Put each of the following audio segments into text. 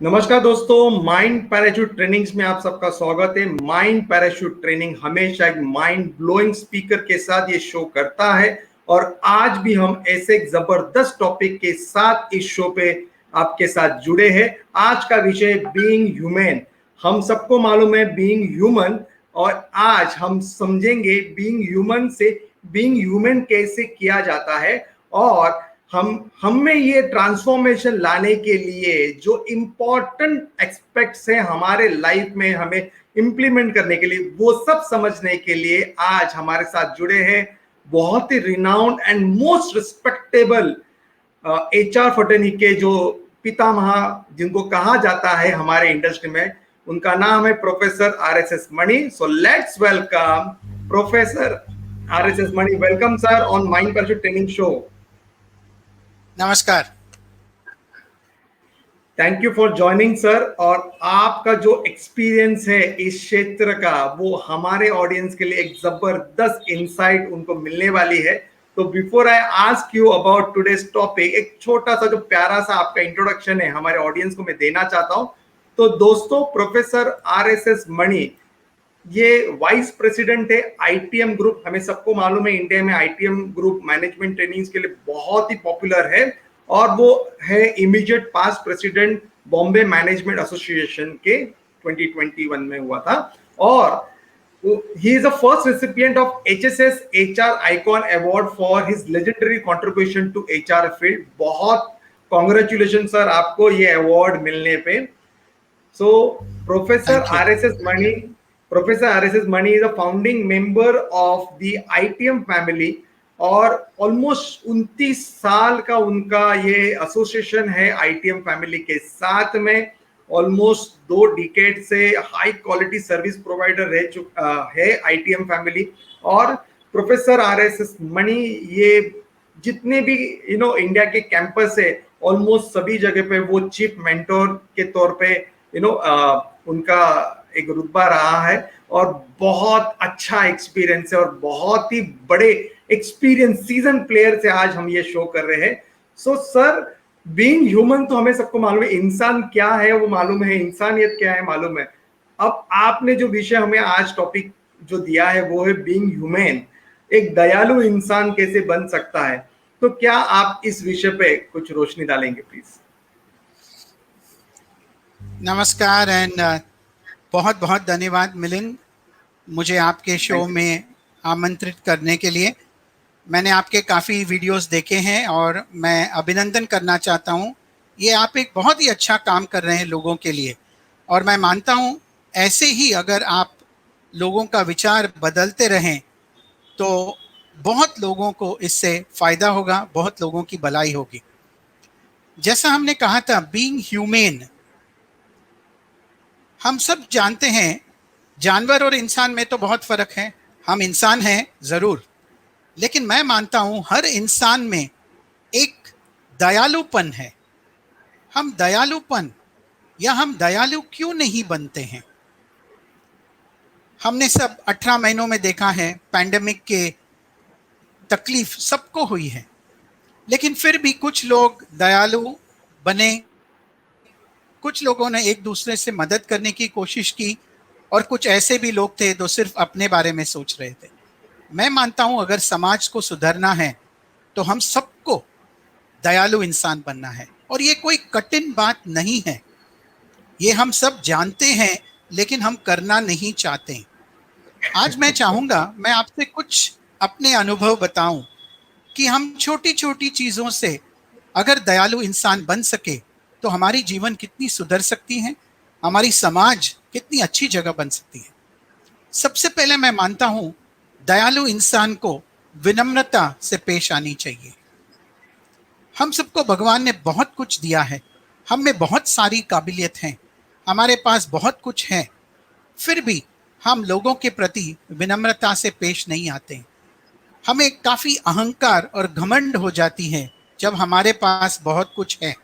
नमस्कार दोस्तों, mind parachute trainings में आप सबका स्वागत है। माइंड पैराशूट ट्रेनिंग हमेशा एक माइंड ब्लोइंग स्पीकर के साथ ये शो करता है और आज भी हम ऐसे एक जबरदस्त टॉपिक के साथ इस शो पे आपके साथ जुड़े हैं। आज का विषय बीइंग ह्यूमन। हम सबको मालूम है बीइंग ह्यूमन, और आज हम समझेंगे बीइंग ह्यूमन से बीइंग ह्यूमन कैसे किया जाता है और हम में ये ट्रांसफॉर्मेशन लाने के लिए जो इम्पोर्टेंट एस्पेक्ट्स हैं हमारे लाइफ में हमें इम्प्लीमेंट करने के लिए, वो सब समझने के लिए आज हमारे साथ जुड़े हैं बहुत ही renowned and most respectable HR fraternity के जो पितामह जिनको कहा जाता है हमारे इंडस्ट्री में, उनका नाम है professor RSS Mani. So let's welcome professor RSS Mani. Welcome sir on mind parachute training show. नमस्कार। Thank you for joining sir. और आपका जो एक्सपीरियंस है इस क्षेत्र का वो हमारे ऑडियंस के लिए एक जबरदस्त इंसाइट उनको मिलने वाली है। तो before I ask you about today's topic, एक छोटा सा जो प्यारा सा आपका इंट्रोडक्शन है हमारे ऑडियंस को मैं देना चाहता हूं। तो दोस्तों, प्रोफेसर आरएसएस मणि ये वाइस प्रेसिडेंट है आईटीएम ग्रुप। हमें सबको मालूम है इंडिया में आईटीएम ग्रुप मैनेजमेंट ट्रेनिंग्स के लिए बहुत ही पॉपुलर है, और वो है immediate past president Bombay management association के 2021 में हुआ था। और he is the first recipient of HSS HR Icon Award for his legendary contribution to HR field। बहुत कॉन्ग्रेचुलेशन सर आपको ये अवार्ड मिलने पे। So professor RSS Mani is a founding member of the ITM family और almost 29 साल का उनका ये एसोसिएशन है आईटीएम फैमिली के साथ में। ऑलमोस्ट 2 डिकेड से हाई क्वालिटी सर्विस प्रोवाइडर रह चुका है आईटीएम फैमिली। और प्रोफेसर आरएसएस मणि ये जितने भी इंडिया के कैंपस है ऑलमोस्ट सभी जगह पे वो चीफ मेंटोर के तौर पे उनका एक रुतबा रहा है और बहुत अच्छा एक्सपीरियंस है और बहुत ही बड़े एक्सपीरियंस सीजन प्लेयर से आज हम ये शो कर रहे हैं। सो सर, बीइंग ह्यूमन तो हमें सबको मालूम है, इंसान क्या है वो मालूम है, इंसानियत क्या है मालूम है। अब आपने जो विषय हमें आज टॉपिक जो दिया है वो है बीइंग ह्यूमन, एक दयालु इंसान कैसे बन सकता है। तो क्या आप इस विषय पे कुछ रोशनी डालेंगे प्लीज? नमस्कार एंड बहुत बहुत धन्यवाद मिलिंद, मुझे आपके शो में आमंत्रित करने के लिए। मैंने आपके काफ़ी वीडियोस देखे हैं और मैं अभिनंदन करना चाहता हूं। ये आप एक बहुत ही अच्छा काम कर रहे हैं लोगों के लिए, और मैं मानता हूं ऐसे ही अगर आप लोगों का विचार बदलते रहें तो बहुत लोगों को इससे फ़ायदा होगा, बहुत लोगों की भलाई होगी। जैसा हमने कहा था बीइंग ह्यूमन, हम सब जानते हैं जानवर और इंसान में तो बहुत फ़र्क है। हम इंसान हैं ज़रूर, लेकिन मैं मानता हूं हर इंसान में एक दयालुपन है। हम दयालुपन या हम दयालु क्यों नहीं बनते हैं? हमने सब 18 महीनों में देखा है पैंडेमिक के तकलीफ सबको हुई है, लेकिन फिर भी कुछ लोग दयालु बने, कुछ लोगों ने एक दूसरे से मदद करने की कोशिश की, और कुछ ऐसे भी लोग थे जो सिर्फ अपने बारे में सोच रहे थे। मैं मानता हूं अगर समाज को सुधरना है तो हम सबको दयालु इंसान बनना है, और ये कोई कठिन बात नहीं है। ये हम सब जानते हैं लेकिन हम करना नहीं चाहते। आज मैं चाहूँगा मैं आपसे कुछ अपने अनुभव बताऊं कि हम छोटी छोटी चीज़ों से अगर दयालु इंसान बन सके तो हमारी जीवन कितनी सुधर सकती है, हमारी समाज कितनी अच्छी जगह बन सकती है। सबसे पहले मैं मानता हूँ दयालु इंसान को विनम्रता से पेश आनी चाहिए। हम सबको भगवान ने बहुत कुछ दिया है, हम में बहुत सारी काबिलियत हैं, हमारे पास बहुत कुछ है, फिर भी हम लोगों के प्रति विनम्रता से पेश नहीं आते। हमें काफ़ी अहंकार और घमंड हो जाती है जब हमारे पास बहुत कुछ है।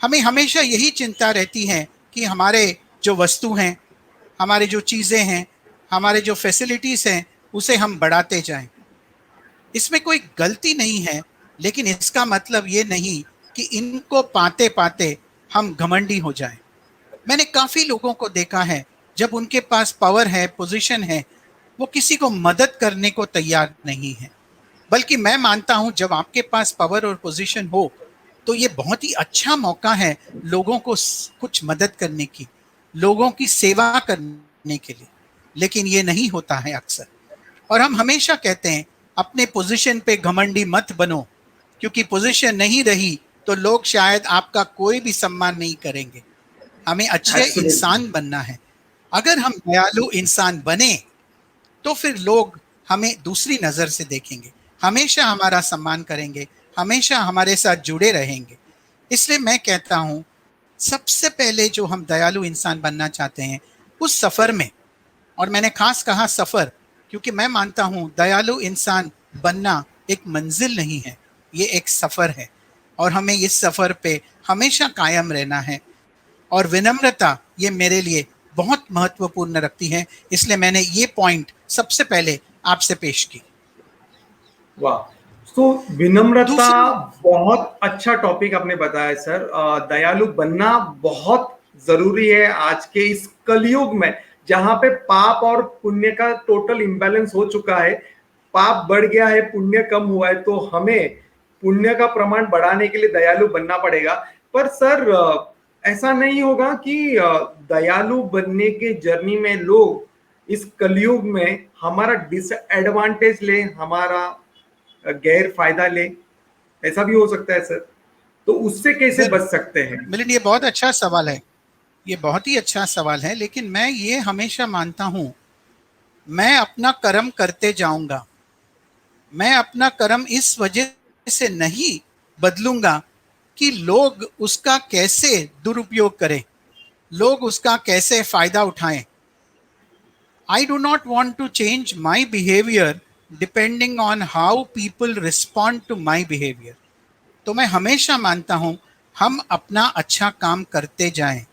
हमें हमेशा यही चिंता रहती है कि हमारे जो वस्तु हैं, हमारे जो चीज़ें हैं, हमारे जो फैसिलिटीज़ हैं, उसे हम बढ़ाते जाएं। इसमें कोई गलती नहीं है, लेकिन इसका मतलब ये नहीं कि इनको पाते पाते हम घमंडी हो जाएं। मैंने काफी लोगों को देखा है, जब उनके पास पावर है, पोजीशन है, वो किसी को मदद करने को तैयार नहीं है। बल्कि मैं मानता हूं जब आपके पास पावर और पोजीशन हो तो ये बहुत ही अच्छा मौका है लोगों को कुछ मदद करने की, लोगों की सेवा करने के लिए। लेकिन ये नहीं होता है अक्सर, और हम हमेशा कहते हैं अपने पोजीशन पे घमंडी मत बनो, क्योंकि पोजीशन नहीं रही तो लोग शायद आपका कोई भी सम्मान नहीं करेंगे। हमें अच्छे इंसान बनना है। अगर हम दयालु इंसान बने तो फिर लोग हमें दूसरी नजर से देखेंगे, हमेशा हमारा सम्मान करेंगे, हमेशा हमारे साथ जुड़े रहेंगे। इसलिए मैं कहता हूं सबसे पहले जो हम दयालु इंसान बनना चाहते हैं उस सफर में, और मैंने खास कहा सफर, क्योंकि मैं मानता हूं दयालु इंसान बनना एक मंजिल नहीं है, ये एक सफर है, और हमें इस सफर पे हमेशा कायम रहना है। और विनम्रता ये मेरे लिए बहुत महत्वपूर्ण रखती है, इसलिए मैंने ये पॉइंट सबसे पहले आपसे पेश की। वाह, तो विनम्रता बहुत अच्छा टॉपिक आपने बताया सर। दयालु बनना बहुत जरूरी है आज के इस कलयुग में, जहां पे पाप और पुण्य का टोटल इंबैलेंस हो चुका है। पाप बढ़ गया है, पुण्य कम हुआ है, तो हमें पुण्य का प्रमाण बढ़ाने के लिए दयालु बनना पड़ेगा। पर सर ऐसा नहीं होगा कि दयालु बनने के जर्नी में लोग इस कलयुग में हमारा डिसएडवांटेज ले, हमारा गैर फायदा ले? ऐसा भी हो सकता है सर, तो उससे कैसे बच सकते हैं? मिलिंद, ये बहुत अच्छा सवाल है, ये बहुत ही अच्छा सवाल है। लेकिन मैं ये हमेशा मानता हूं, मैं अपना कर्म करते जाऊंगा। मैं अपना कर्म इस वजह से नहीं बदलूंगा कि लोग उसका कैसे दुरुपयोग करें, लोग उसका कैसे फायदा उठाएं। I do not want to change my behavior depending on how people respond to my behavior. तो मैं हमेशा मानता हूं हम अपना अच्छा काम करते जाएं।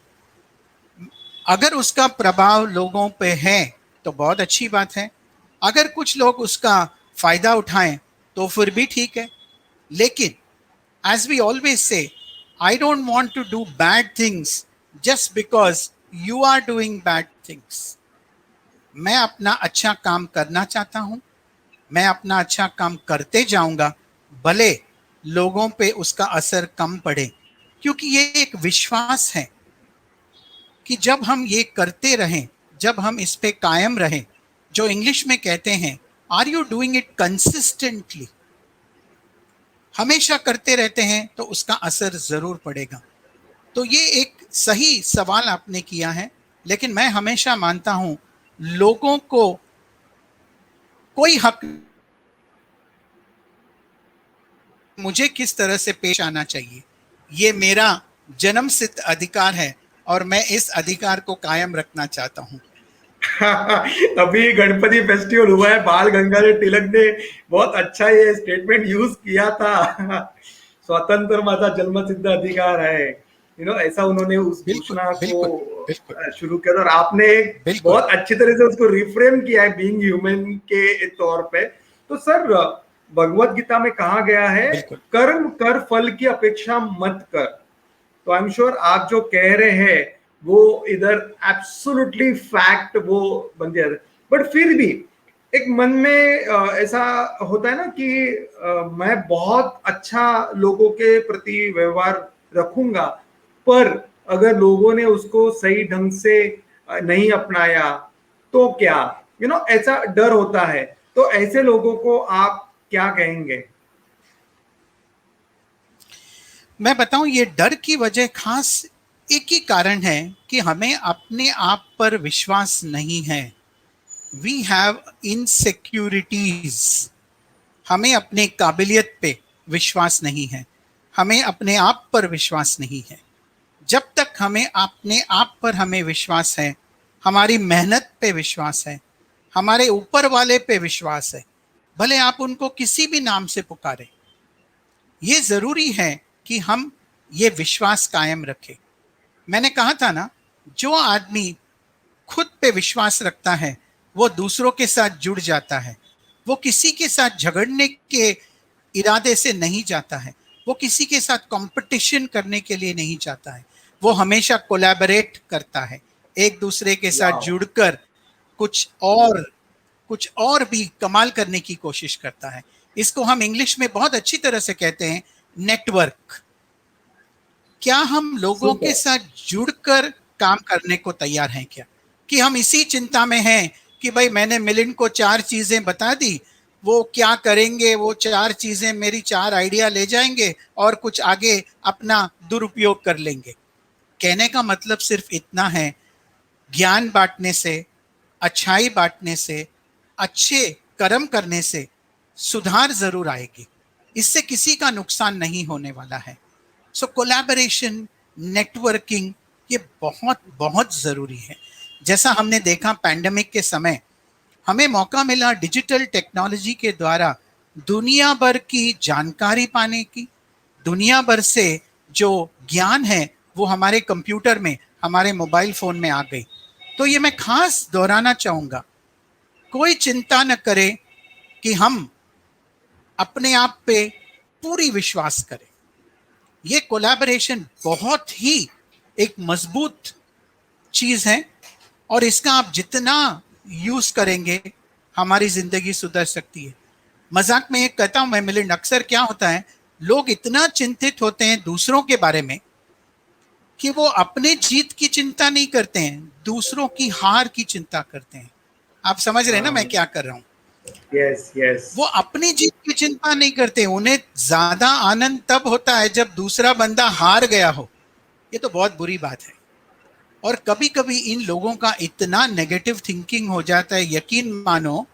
अगर उसका प्रभाव लोगों पे है तो बहुत अच्छी बात है, अगर कुछ लोग उसका फायदा उठाएं तो फिर भी ठीक है। लेकिन as we always say, I don't want to do bad things just because you are doing bad things. मैं अपना अच्छा काम करना चाहता हूं, मैं अपना अच्छा काम करते जाऊंगा, भले लोगों पे उसका असर कम पड़े, क्योंकि ये एक विश्वास है कि जब हम ये करते रहें, जब हम इस पे कायम रहें, जो इंग्लिश में कहते हैं are you doing it consistently, हमेशा करते रहते हैं तो उसका असर जरूर पड़ेगा। तो ये एक सही सवाल आपने किया है, लेकिन मैं हमेशा मानता हूं लोगों को कोई हक मुझे किस तरह से पेश आना चाहिए, ये मेरा जन्मसिद्ध अधिकार है और मैं इस अधिकार को कायम रखना चाहता हूं। अभी गणपति फेस्टिवल हुआ है, बाल गंगाधर तिलक ने बहुत अच्छा ये स्टेटमेंट यूज किया था, स्वतंत्र माझा जन्मसिद्ध अधिकार है, ऐसा उन्होंने उस घोषणा को शुरू किया, और आपने बहुत अच्छी तरह से उसको रिफ्रेम किया है बीइंग ह्यूमन के तौर पे। तो सर भगवत गीता में कहा गया है कर्म कर फल की अपेक्षा मत कर। तो आई एम श्योर आप जो कह रहे हैं वो इधर एब्सोल्युटली फैक्ट वो बन गया। बट फिर भी एक मन में ऐसा होता है ना कि मैं बहुत अच्छा लोगों के प्रति व्यवहार रखूंगा, पर अगर लोगों ने उसको सही ढंग से नहीं अपनाया तो क्या, ऐसा डर होता है। तो ऐसे लोगों को आप क्या कहेंगे? मैं बताऊं, ये डर की वजह खास एक ही कारण है कि हमें अपने आप पर विश्वास नहीं है। वी हैव इनसिक्योरिटीज, हमें अपने काबिलियत पे विश्वास नहीं है, हमें अपने आप पर विश्वास नहीं है। जब तक हमें अपने आप पर हमें विश्वास है, हमारी मेहनत पे विश्वास है, हमारे ऊपर वाले पे विश्वास है, भले आप उनको किसी भी नाम से पुकारें, ये जरूरी है कि हम ये विश्वास कायम रखें। मैंने कहा था ना, जो आदमी खुद पे विश्वास रखता है वो दूसरों के साथ जुड़ जाता है, वो किसी के साथ झगड़ने के इरादे से नहीं जाता है, वो किसी के साथ कंपटीशन करने के लिए नहीं जाता है, वो हमेशा कोलैबोरेट करता है, एक दूसरे के साथ जुड़कर कुछ और भी कमाल करने की कोशिश करता है। इसको हम इंग्लिश में बहुत अच्छी तरह से कहते हैं नेटवर्क। क्या हम लोगों के साथ जुड़कर काम करने को तैयार हैं क्या? कि हम इसी चिंता में हैं कि भाई मैंने मिलिंद को 4 चीजें बता दी, वो क्या करेंगे, वो 4 चीजें मेरी 4 आइडिया ले जाएंगे और कुछ आगे अपना दुरुपयोग कर लेंगे। कहने का मतलब सिर्फ इतना है, ज्ञान बांटने से, अच्छाई बांटने से, अच्छे कर्म करने से सुधार जरूर आएगी, इससे किसी का नुकसान नहीं होने वाला है। सो कोलैबोरेशन, नेटवर्किंग ये बहुत बहुत जरूरी है। जैसा हमने देखा पैंडेमिक के समय हमें मौका मिला डिजिटल टेक्नोलॉजी के द्वारा दुनिया भर की जानकारी पाने की, दुनिया भर से जो ज्ञान है वो हमारे कंप्यूटर में, हमारे मोबाइल फोन में आ गई। तो ये मैं खास दोहराना चाहूंगा, कोई चिंता न करे कि हम अपने आप पे पूरी विश्वास करें। ये कोलैबोरेशन बहुत ही एक मजबूत चीज है और इसका आप जितना यूज करेंगे हमारी जिंदगी सुधर सकती है। मजाक में एक कहता हूं मैं मिलिंद, अक्सर क्या होता है, लोग इतना चिंतित होते हैं दूसरों के बारे में कि वो अपने जीत की चिंता नहीं करते हैं, दूसरों की हार की चिंता करते हैं। आप समझ रहे हैं ना मैं क्या कर रहा हूं? Yes yes. वो अपनी जीत की चिंता नहीं करते, उन्हें ज्यादा आनंद तब होता है जब दूसरा बंदा हार गया हो। ये तो बहुत बुरी बात है। और कभी कभी इन लोगों का इतना नेगेटिव थिंकिंग हो जाता है, यकीन मानो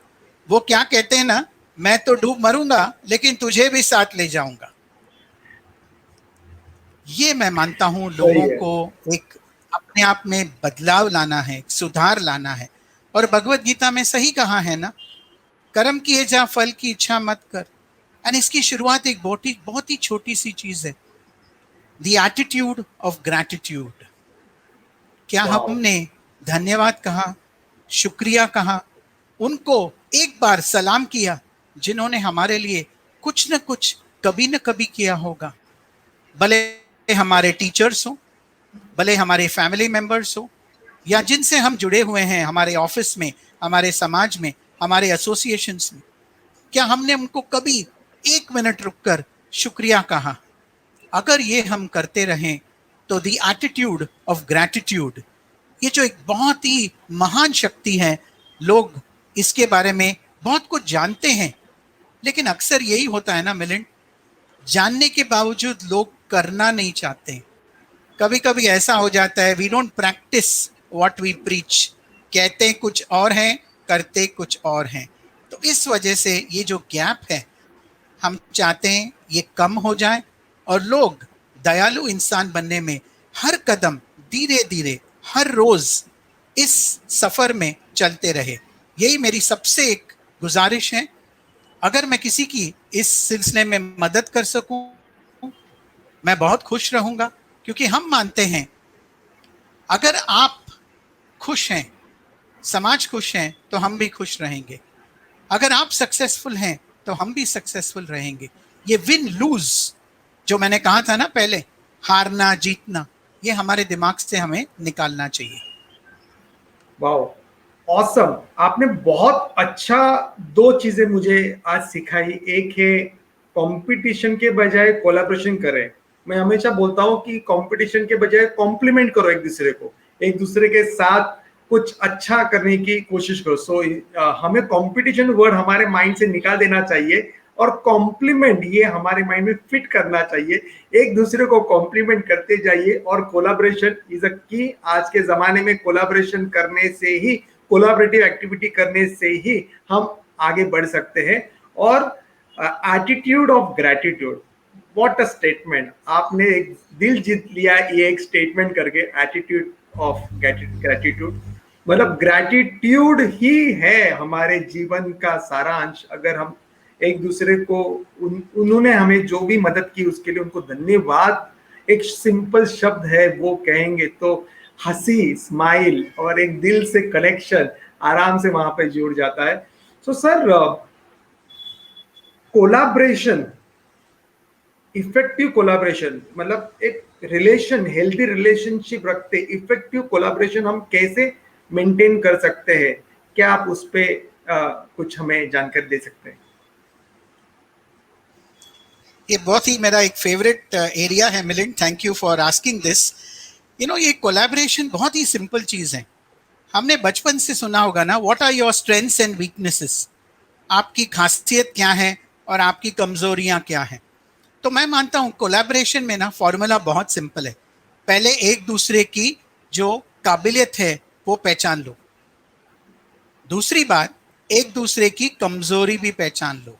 वो क्या कहते हैं ना, मैं तो डूब मरूंगा लेकिन तुझे भी साथ ले जाऊंगा। ये मैं मानता हूं लोगों को एक अपने आप में बदलाव लाना है, सुधार लाना है। और भगवत गीता में सही कहा है ना, कर्म किए जा फल की इच्छा मत कर। एंड इसकी शुरुआत एक बहुत ही छोटी सी चीज है, द एटीट्यूड ऑफ ग्रैटिट्यूड। क्या हमने धन्यवाद कहा, शुक्रिया कहा, उनको एक बार सलाम किया जिन्होंने हमारे लिए कुछ न कुछ कभी न कभी किया होगा। भले हमारे टीचर्स हो, भले हमारे फैमिली मेंबर्स हो, या जिनसे हम जुड़े हुए हैं हमारे ऑफिस में, हमारे समाज में, हमारे एसोसिएशंस में, क्या हमने उनको कभी 1 मिनट रुककर शुक्रिया कहा? अगर ये हम करते रहें तो द एटीट्यूड ऑफ ग्रैटिट्यूड, ये जो एक बहुत ही महान शक्ति है, लोग इसके बारे में बहुत कुछ जानते हैं, लेकिन अक्सर यही होता है ना मिलिंद, जानने के बावजूद लोग करना नहीं चाहते। कभी कभी ऐसा हो जाता है, we don't practise what we preach, कहते कुछ और हैं, करते कुछ और हैं। तो इस वजह से ये जो गैप है, हम चाहते हैं ये कम हो जाए और लोग दयालु इंसान बनने में हर कदम धीरे धीरे हर रोज इस सफर में चलते रहे। यही मेरी सबसे एक गुजारिश है। अगर मैं किसी की इस सिलसिले में मदद कर सकूं, मैं बहुत खुश रहूंगा, क्योंकि हम मानते हैं अगर आप खुश हैं, समाज खुश है, तो हम भी खुश रहेंगे। अगर आप सक्सेसफुल हैं तो हम भी सक्सेसफुल रहेंगे। ये विन लूज जो मैंने कहा था ना पहले, हारना जीतना, ये हमारे दिमाग से हमें निकालना चाहिए। Wow, awesome. आपने बहुत अच्छा 2 चीजें मुझे आज सिखाई। एक है कंपटीशन के बजाय कोलैबोरेशन करें। मैं हमेशा बोलता हूं कि कंपटीशन के बजाय कॉम्प्लीमेंट करो एक दूसरे को, एक दूसरे के साथ कुछ अच्छा करने की कोशिश करो। हमें कंपटीशन वर्ड हमारे माइंड से निकाल देना चाहिए और कॉम्प्लीमेंट ये हमारे माइंड में फिट करना चाहिए। एक दूसरे को कॉम्प्लीमेंट करते जाइए और कोलैबोरेशन इज अ की। आज के जमाने में कोलैबोरेशन करने से ही, कोलैबोरेटिव एक्टिविटी करने से ही हम आगे बढ़ सकते हैं। और attitude of gratitude, what a statement. आपने एक दिल जीत लिया ये एक स्टेटमेंट करके, एटीट्यूड ऑफ ग्रैटिट्यूड। मतलब ग्रैटिट्यूड ही है हमारे जीवन का सारांश। अगर हम एक दूसरे को उन्होंने हमें जो भी मदद की उसके लिए उनको धन्यवाद एक सिंपल शब्द है वो कहेंगे तो हंसी, स्माइल और एक दिल से कनेक्शन आराम से वहां पे जुड़ जाता है। So sir, collaboration effective collaboration, मतलब एक रिलेशन, हेल्दी रिलेशनशिप रखते इफेक्टिव कोलैबोरेशन हम कैसे मेंटेन कर सकते हैं? क्या आप उस पे कुछ हमें जानकारी दे सकते हैं? ये बहुत ही मेरा एक फेवरेट एरिया है Milind, thank you for asking this. ये कोलैबोरेशन बहुत ही सिंपल चीज है। हमने बचपन से सुना होगा ना, what are your strengths and weaknesses, आपकी खासियत क्या है और आपकी कमजोरियां क्या हैं। तो मैं मानता हूं कोलैबोरेशन में ना फॉर्मूला बहुत सिंपल है। पहले एक दूसरे की जो काबिलियत है वो पहचान लो। दूसरी बात, एक दूसरे की कमजोरी भी पहचान लो।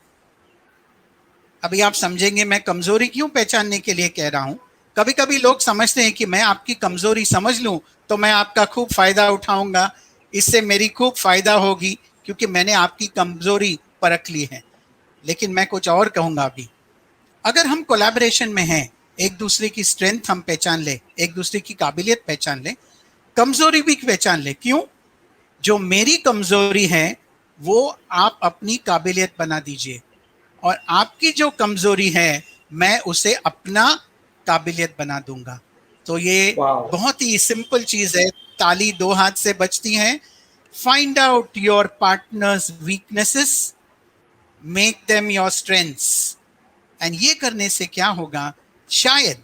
अभी आप समझेंगे मैं कमजोरी क्यों पहचानने के लिए कह रहा हूं। कभी कभी लोग समझते हैं कि मैं आपकी कमजोरी समझ लूं तो मैं आपका खूब फायदा उठाऊंगा, इससे मेरी खूब फायदा होगी क्योंकि मैंने आपकी कमजोरी परख ली है। लेकिन मैं कुछ और कहूंगा अभी। अगर हम कोलैबोरेशन में हैं, एक दूसरे की स्ट्रेंथ हम पहचान ले, एक दूसरे की काबिलियत पहचान ले, कमजोरी भी पहचान ले। क्यों? जो मेरी कमजोरी है वो आप अपनी काबिलियत बना दीजिए, और आपकी जो कमजोरी है मैं उसे अपना काबिलियत बना दूंगा। तो ये वाह, बहुत ही सिंपल चीज है, ताली दो हाथ से बजती है। Find out your partners weaknesses, make them your strengths. And ये करने से क्या होगा, शायद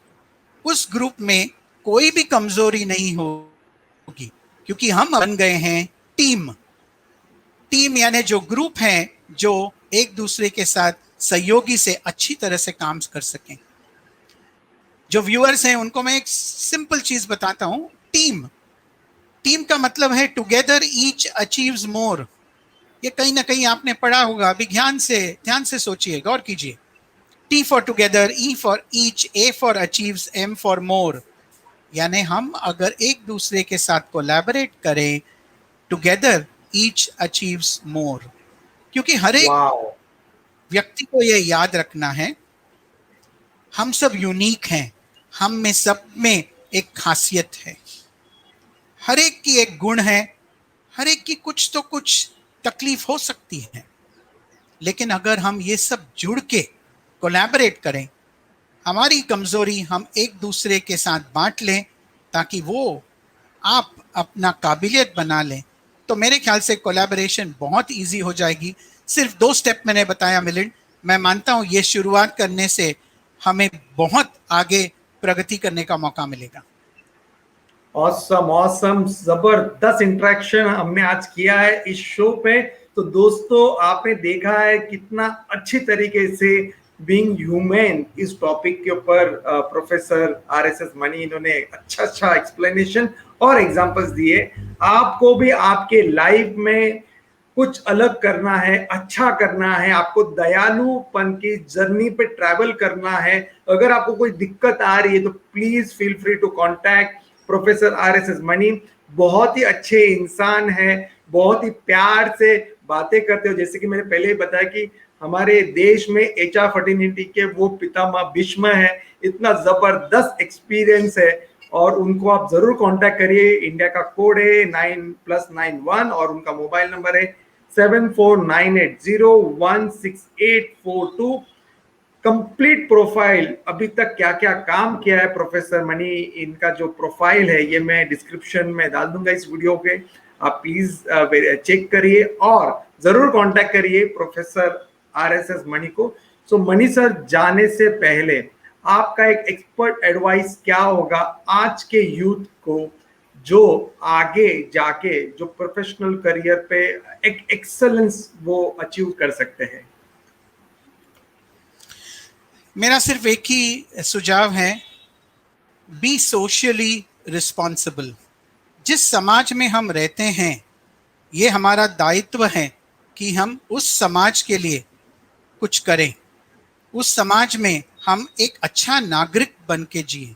उस ग्रुप में कोई भी कमजोरी नहीं होगी, क्योंकि हम बन गए हैं टीम। टीम यानी जो ग्रुप है जो एक दूसरे के साथ सहयोगी से अच्छी तरह से काम कर सकें। जो व्यूअर्स हैं उनको मैं एक सिंपल चीज बताता हूं। टीम टीम का मतलब है टुगेदर ईच अचीव्स मोर। ये कहीं ना कहीं आपने पढ़ा होगा, अभी ध्यान से सोचिए, गौर कीजिए। T for together, E for each, A for achieves, M for more. यानी हम अगर एक दूसरे के साथ कोलैबोरेट करें, टुगेदर ईच अचीव्स मोर। क्योंकि हर एक वाह, व्यक्ति को यह याद रखना है, हम सब यूनिक हैं, हम में सब में एक खासियत है, हर एक की एक गुण है, हर एक की कुछ तो कुछ तकलीफ हो सकती है। लेकिन अगर हम ये सब जुड़ के कोलैबोरेट करें, हमारी कमजोरी हम एक दूसरे के साथ बांट लें ताकि वो आप अपना काबिलियत बना लें, तो मेरे ख्याल से कोलैबोरेशन बहुत इजी हो जाएगी। सिर्फ 2 स्टेप मैंने बताया मिलिंद, मैं मानता हूं ये शुरुआत करने से हमें बहुत आगे प्रगति करने का मौका मिलेगा। ऑसम ऑसम, जबरदस्त इंटरेक्शन हमने आज किया है इस शो पे। तो दोस्तों, आपने देखा है कितना अच्छी तरीके से बीइंग ह्यूमन इस टॉपिक के ऊपर प्रोफेसर आरएसएस मनी इन्होंने अच्छा अच्छा एक्सप्लेनेशन और एग्जांपल्स दिए। आपको भी आपके लाइफ में कुछ अलग करना है, अच्छा करना है, आपको दयालुपन की जर्नी पे ट्रैवल करना है, अगर आपको कोई दिक्कत आ रही है तो please feel free to contact professor RSS Mani. बहुत ही अच्छे इंसान है, बहुत ही प्यार से बातें करते हो। जैसे कि मैंने पहले ही बताया कि हमारे देश में एचआर फर्टिलिटी के वो पितामह भीष्म है, इतना जबरदस्त एक्सपीरियंस है, और उनको आप जरूर कांटेक्ट करिए। इंडिया का कोड है 9+91 और उनका मोबाइल नंबर है 7498016842। कंप्लीट प्रोफाइल, अभी तक क्या क्या काम किया है प्रोफेसर मनी, इनका जो प्रोफाइल है ये मैं डिस्क्रिप्शन में डाल दूंगा इस वीडियो के, आप प्लीज चेक करिए और जरूर कांटेक्ट करिए प्रोफेसर आरएसएस मनी को। सो मनी सर, जाने से पहले आपका एक एक्सपर्ट एडवाइस क्या होगा आज के यूथ को जो आगे जाके जो प्रोफेशनल करियर पे एक एक्सेलेंस वो अचीव कर सकते हैं? मेरा सिर्फ एक ही सुझाव है, बी सोशली रिस्पॉन्सिबल। जिस समाज में हम रहते हैं ये हमारा दायित्व है कि हम उस समाज के लिए कुछ करें, उस समाज में हम एक अच्छा नागरिक बन के जिए।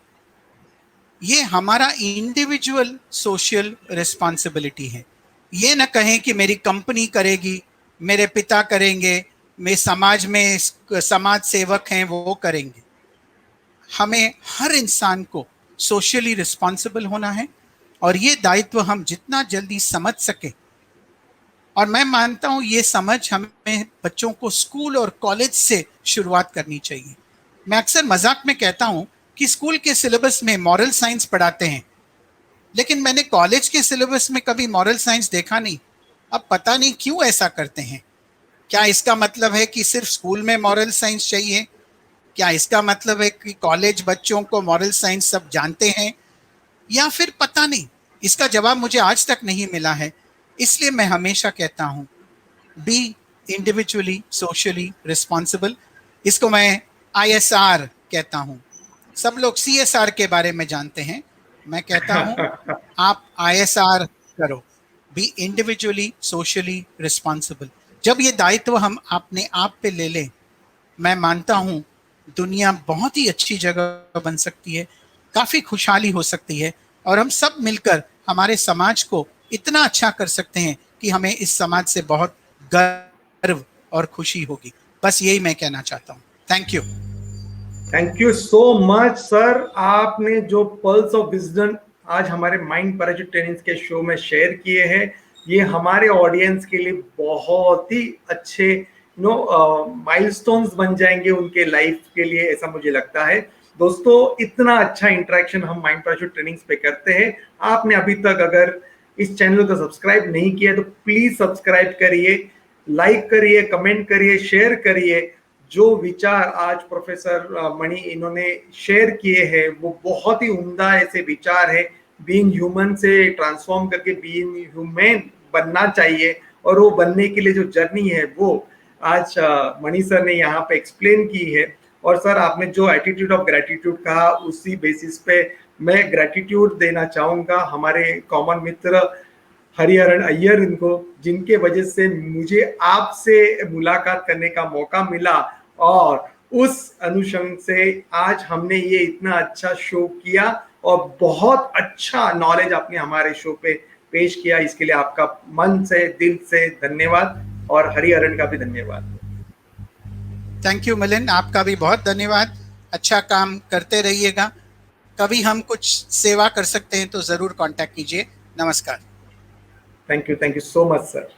ये हमारा इंडिविजुअल सोशल रिस्पॉन्सिबिलिटी है। ये न कहें कि मेरी कंपनी करेगी, मेरे पिता करेंगे, मेरे समाज में समाज सेवक हैं वो करेंगे। हमें हर इंसान को सोशली रिस्पॉन्सिबल होना है, और ये दायित्व हम जितना जल्दी समझ सके, और मैं मानता हूं ये समझ हमें बच्चों को स्कूल और कॉलेज से शुरुआत करनी चाहिए। मैं अक्सर मजाक में कहता हूं कि स्कूल के सिलेबस में मॉरल साइंस पढ़ाते हैं, लेकिन मैंने कॉलेज के सिलेबस में कभी मॉरल साइंस देखा नहीं। अब पता नहीं क्यों ऐसा करते हैं। क्या इसका मतलब है कि सिर्फ स्कूल में मॉरल साइंस चाहिए? क्या इसका मतलब है कि कॉलेज बच्चों को मॉरल साइंस सब जानते हैं, या फिर पता नहीं? इसका जवाब मुझे आज तक नहीं मिला है। इसलिए मैं हमेशा कहता हूं, बी इंडिविजुअली सोशली रिस्पॉन्सिबल। इसको मैं ISR कहता हूं। सब लोग CSR के बारे में जानते हैं, मैं कहता हूं आप ISR करो, बी इंडिविजुअली सोशली रिस्पॉन्सिबल। जब ये दायित्व हम अपने आप पे ले लें, मैं मानता हूं दुनिया बहुत ही अच्छी जगह बन सकती है, काफी खुशहाली हो सकती है, और हम सब मिलकर हमारे समाज को इतना अच्छा कर सकते हैं कि हमें इस समाज से बहुत गर्व और खुशी होगी। बस यही मैं कहना चाहता हूं। Thank you. Thank you so much sir. आपने जो पल्स ऑफ विजडम आज हमारे माइंड पैराशूट ट्रेनिंग्स के शो में शेयर किए हैं, ये हमारे ऑडियंस के लिए बहुत ही अच्छे माइलस्टोन्स बन जाएंगे उनके लाइफ के लिए, ऐसा मुझे लगता है। दोस्तों, इतना अच्छा इंटरेक्शन हम माइंड पैराशूट ट्रेनिंग्स पे करते हैं। आपने अभी तक अगर इस चैनल को सब्सक्राइब नहीं किया तो प्लीज सब्सक्राइब करिए, लाइक करिए, कमेंट करिए, शेयर करिए। जो विचार आज प्रोफेसर मणि इन्होंने शेयर किए हैं वो बहुत ही उम्दा ऐसे विचार है। बीइंग ह्यूमन से ट्रांसफॉर्म करके बीइंग ह्यूमन बनना चाहिए, और वो बनने के लिए जो जर्नी है वो आज मणि सर ने यहाँ पे एक्सप्लेन की है। और सर, आपने जो एटीट्यूड ऑफ ग्रेटिट्यूड कहा, उसी बेसिस पे मैं ग्रेटिट्यूड देना चाहूंगा हमारे कॉमन मित्र हरिहरन अय्यर इनको, जिनके वजह से मुझे आपसे मुलाकात करने का मौका मिला, और उस अनुषंग से आज हमने ये इतना अच्छा शो किया और बहुत अच्छा नॉलेज आपने हमारे शो पे पेश किया। इसके लिए आपका मन से, दिल से धन्यवाद, और हरिहरन का भी धन्यवाद। थैंक यू मिलिंद, आपका भी बहुत धन्यवाद। अच्छा काम करते रहिएगा। कभी हम कुछ सेवा कर सकते हैं तो जरूर कांटेक्ट कीजिए। नमस्कार। Thank you so much sir.